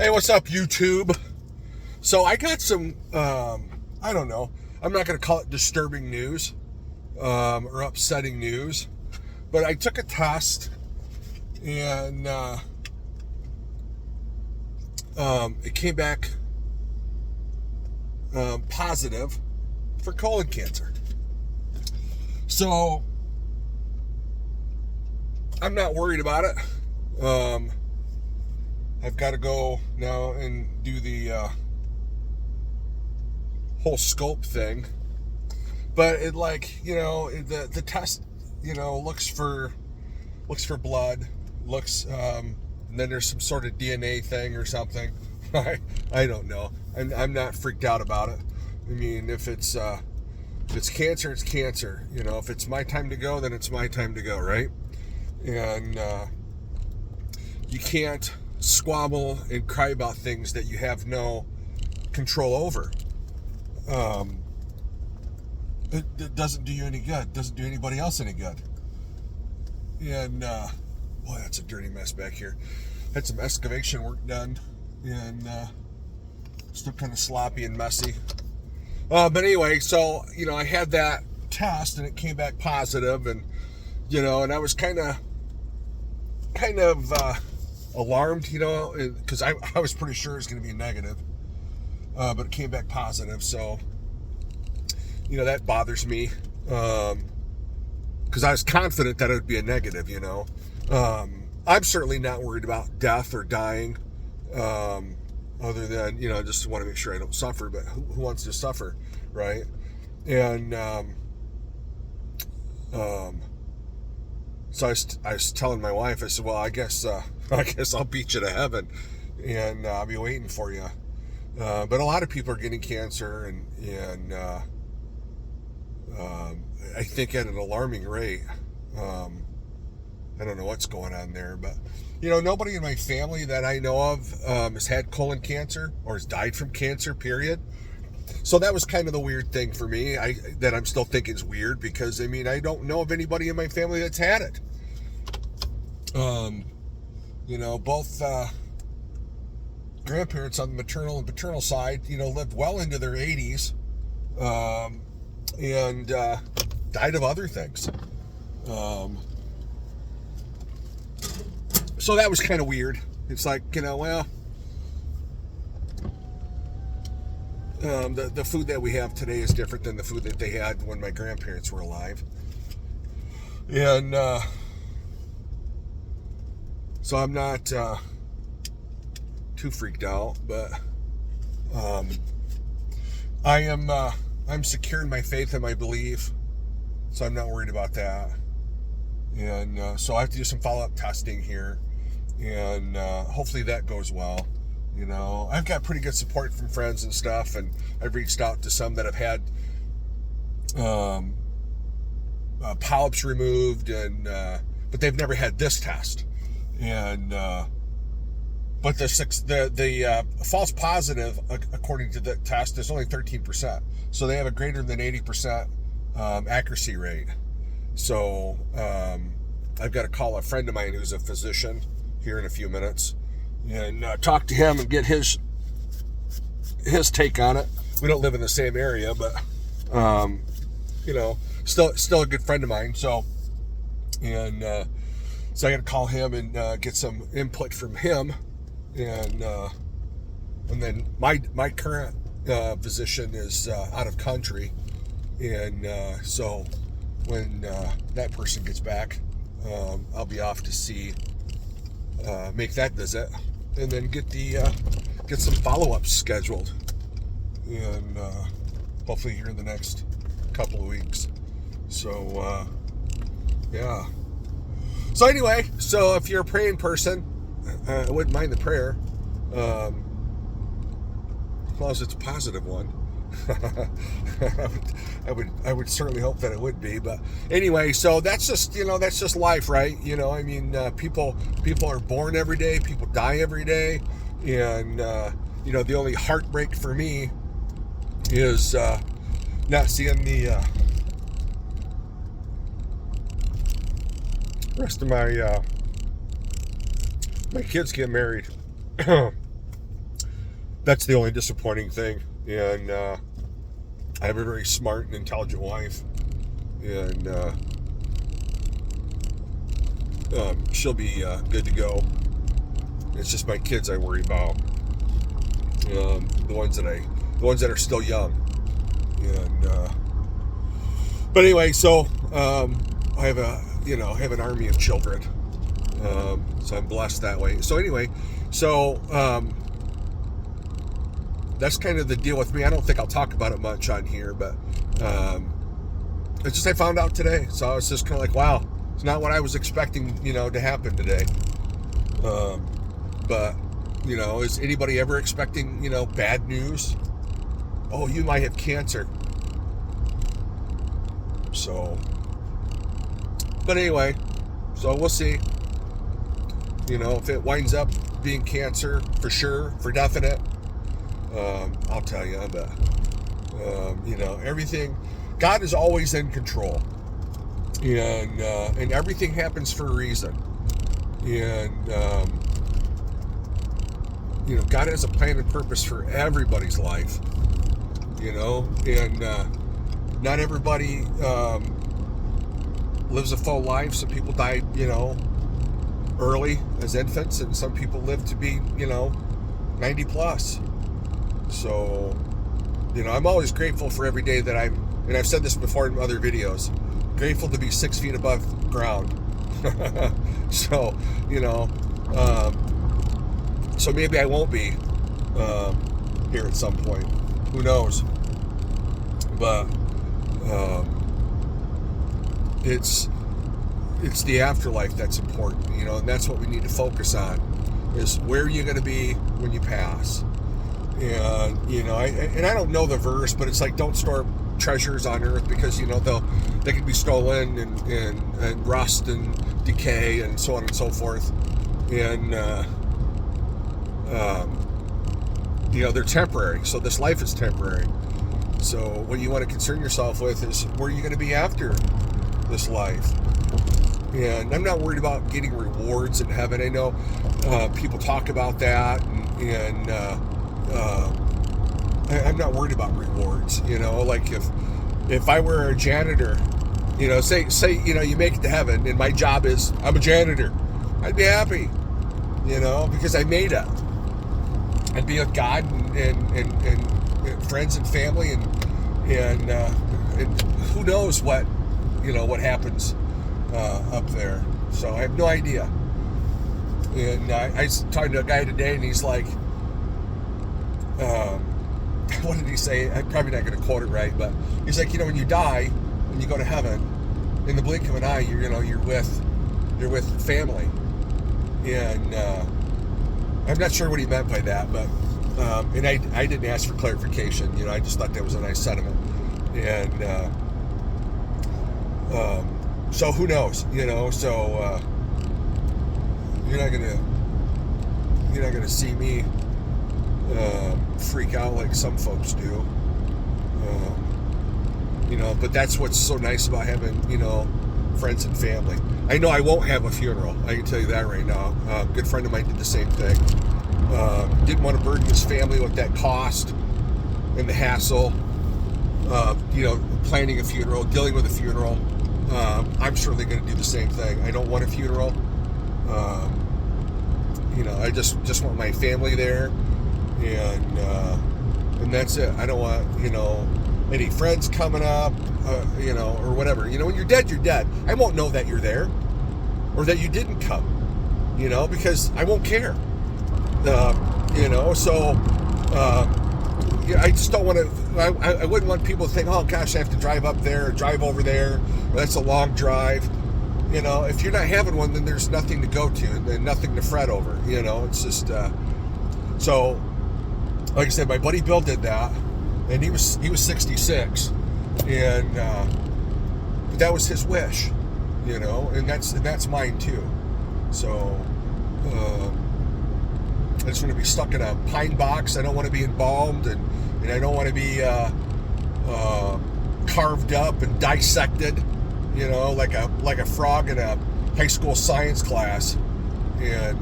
Hey, what's up, YouTube? So I got some, I don't know, I'm not going to call it disturbing news or upsetting news, but I took a test and it came back positive for colon cancer. So I'm not worried about it. I've got to go now and do the whole scope thing, but it the test looks for blood, looks and then there's some sort of DNA thing or something. I don't know. I'm not freaked out about it. I mean, if it's cancer, it's cancer. If it's my time to go, then it's my time to go, right? And you can't squabble and cry about things that you have no control over. It doesn't do you any good. It doesn't do anybody else any good. And boy, that's a dirty mess back here. Had some excavation work done, and still kind of sloppy and messy. But anyway, so I had that test and it came back positive, and and I was kind of alarmed, because I was pretty sure it was going to be negative, but it came back positive. So that bothers me, because I was confident that it would be a negative. I'm certainly not worried about death or dying, other than just want to make sure I don't suffer. But who wants to suffer, right? And so I was telling my wife, I said, well, I guess I'll beat you to heaven, and I'll be waiting for you. But a lot of people are getting cancer, and I think at an alarming rate. I don't know what's going on there, but nobody in my family that I know of has had colon cancer or has died from cancer, period. So that was kind of the weird thing for me, that I'm still thinking is weird, because I don't know of anybody in my family that's had it. Both grandparents on the maternal and paternal side, lived well into their 80s, and died of other things. So that was kind of weird. It's like, the food that we have today is different than the food that they had when my grandparents were alive. And so I'm not too freaked out, but I'm secure in my faith and my belief, so I'm not worried about that. And so I have to do some follow-up testing here, and hopefully that goes well. I've got pretty good support from friends and stuff, and I've reached out to some that have had polyps removed, and but they've never had this test. And but the false positive, according to the test, is only 13%. So they have a greater than 80% accuracy rate. So I've got to call a friend of mine who's a physician here in a few minutes, and talk to him and get his take on it. We don't live in the same area, but still a good friend of mine. So I got to call him and get some input from him, and then my current physician is out of country, and so when that person gets back, I'll be off to see, make that visit, and then get some follow-ups scheduled, and hopefully here in the next couple of weeks. So yeah. So anyway, so if you're a praying person, I wouldn't mind the prayer, as long as it's a positive one. I would certainly hope that it would be. But anyway, so that's just life, right? People are born every day, people die every day, and the only heartbreak for me is not seeing the rest of my kids get married. That's the only disappointing thing. And I have a very smart and intelligent wife, and she'll be good to go. It's just my kids I worry about, the ones that are still young. And but anyway, so I have an army of children, so I'm blessed that way. So anyway, that's kind of the deal with me. I don't think I'll talk about it much on here, but it's just I found out today. So I was just kind of like, wow, it's not what I was expecting, to happen today. But, is anybody ever expecting, bad news? Oh, you might have cancer. So, but anyway, so we'll see. If it winds up being cancer, for sure, for definite, I'll tell you, but, everything, God is always in control, and everything happens for a reason, and, God has a plan and purpose for everybody's life, and, not everybody, lives a full life. Some people die, early as infants, and some people live to be, 90 plus. So, I'm always grateful for every day that and I've said this before in other videos, grateful to be 6 feet above ground. So, so maybe I won't be here at some point. Who knows? But it's the afterlife that's important, and that's what we need to focus on, is where are you going to be when you pass. And I don't know the verse, but it's like, don't store treasures on earth, because they can be stolen and rust and decay and so on and so forth, and they're temporary. So this life is temporary. So what you want to concern yourself with is where you're going to be after this life. And I'm not worried about getting rewards in heaven. I know people talk about that, and I'm not worried about rewards. Like if I were a janitor, say you make it to heaven, and my job is I'm a janitor, I'd be happy, because I made it. I'd be with God and friends and family, and who knows what happens up there. So I have no idea. And I was talking to a guy today, and he's like, what did he say? I'm probably not going to quote it right, but he's like, when you die, when you go to heaven, in the blink of an eye, you're with family. And I'm not sure what he meant by that, but and I didn't ask for clarification. I just thought that was a nice sentiment. And so who knows? So you're not gonna see me freak out like some folks do. But that's what's so nice about having friends and family. I know I won't have a funeral. I can tell you that right now. A good friend of mine did the same thing. Didn't want to burden his family with that cost and the hassle of planning a funeral, dealing with a funeral. I'm certainly going to do the same thing. I don't want a funeral. I just want my family there, and that's it. I don't want any friends coming up, or whatever. When you're dead, you're dead. I won't know that you're there or that you didn't come, because I won't care. So I just don't want to. I wouldn't want people to think, oh gosh, I have to drive up there or drive over there. Or that's a long drive. If you're not having one, then there's nothing to go to and nothing to fret over. It's just so. Like I said, my buddy Bill did that, and he was 66, and but that was his wish, and that's mine too. So I just want to be stuck in a pine box. I don't want to be embalmed, and I don't want to be carved up and dissected, like a frog in a high school science class, and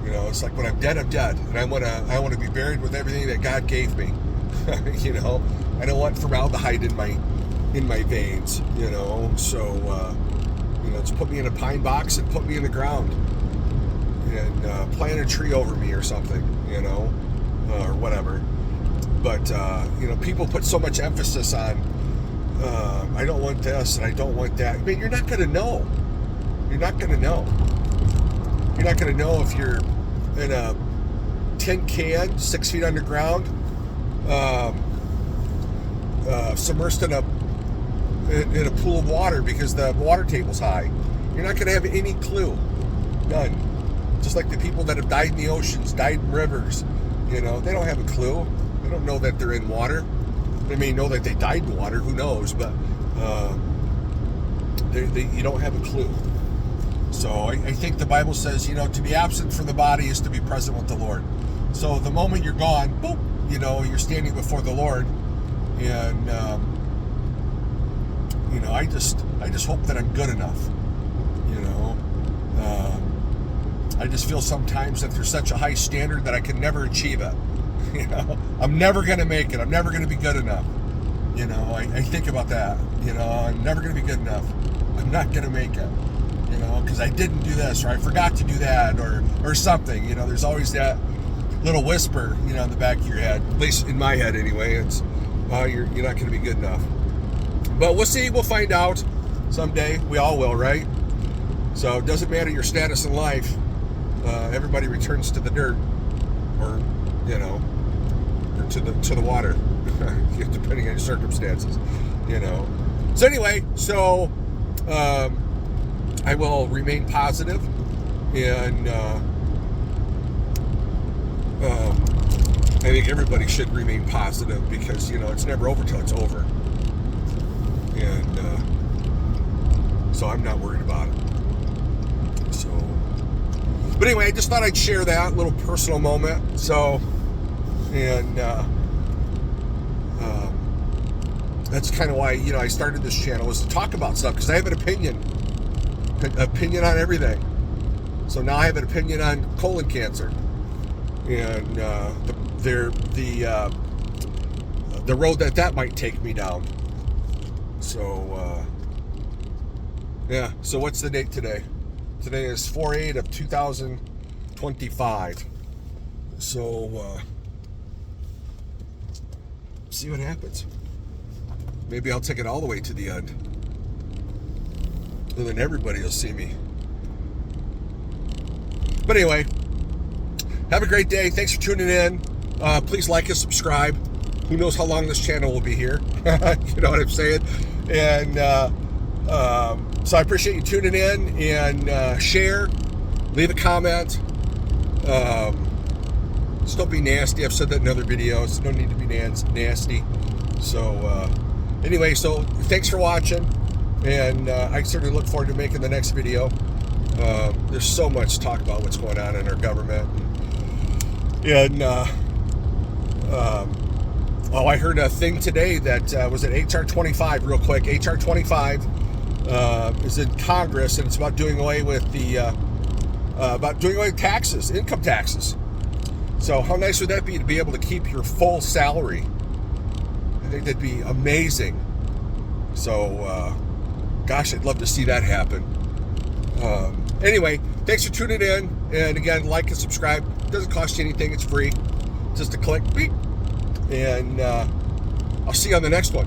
You know, it's like when I'm dead, and I want to be buried with everything that God gave me. You know, I don't want formaldehyde in my veins. You know, so you know, just put me in a pine box and put me in the ground, and plant a tree over me or something. You know, or whatever. But you know, people put so much emphasis on I don't want this and I don't want that. I mean, you're not going to know. You're not going to know. You're not going to know if you're in a tin can 6 feet underground, submersed in a pool of water because the water table's high. You're not going to have any clue. None. Just like the people that have died in the oceans, died in rivers. You know, they don't have a clue. They don't know that they're in water. They may know that they died in water. Who knows? But you don't have a clue. So I think the Bible says, you know, to be absent from the body is to be present with the Lord. So the moment you're gone, boop, you know, you're standing before the Lord. And, you know, I just hope that I'm good enough. You know, I just feel sometimes that there's such a high standard that I can never achieve it. You know, I'm never going to make it. I'm never going to be good enough. You know, I think about that. You know, I'm never going to be good enough. I'm not going to make it. You know, because I didn't do this, or I forgot to do that, or something. You know, there's always that little whisper, you know, in the back of your head. At least in my head, anyway. It's, you're not going to be good enough. But we'll see. We'll find out someday. We all will, right? So it doesn't matter your status in life. Everybody returns to the dirt, or you know, or to the water, depending on your circumstances. You know. So anyway, so. I will remain positive, and I think everybody should remain positive because, you know, it's never over till it's over. And so I'm not worried about it. So, but anyway, I just thought I'd share that little personal moment. So, and that's kind of why, you know, I started this channel, was to talk about stuff, because I have an opinion on everything. So now I have an opinion on colon cancer and the road that might take me down. So yeah. So what's the date today? Today is 4/8 of 2025. So see what happens. Maybe I'll take it all the way to the end. And then everybody will see me. But anyway, have a great day. Thanks for tuning in. Please like and subscribe. Who knows how long this channel will be here? You know what I'm saying? And so I appreciate you tuning in, and share, leave a comment. Just don't be nasty. I've said that in other videos. No need to be nasty. So anyway, so thanks for watching. And I certainly look forward to making the next video. There's so much to talk about what's going on in our government. And I heard a thing today that was at HR 25, real quick. HR 25 is in Congress, and it's about doing away with taxes, income taxes. So how nice would that be to be able to keep your full salary? I think that'd be amazing. So, gosh, I'd love to see that happen. Anyway, thanks for tuning in. And again, like and subscribe. It doesn't cost you anything. It's free. Just a click. Beep. And I'll see you on the next one.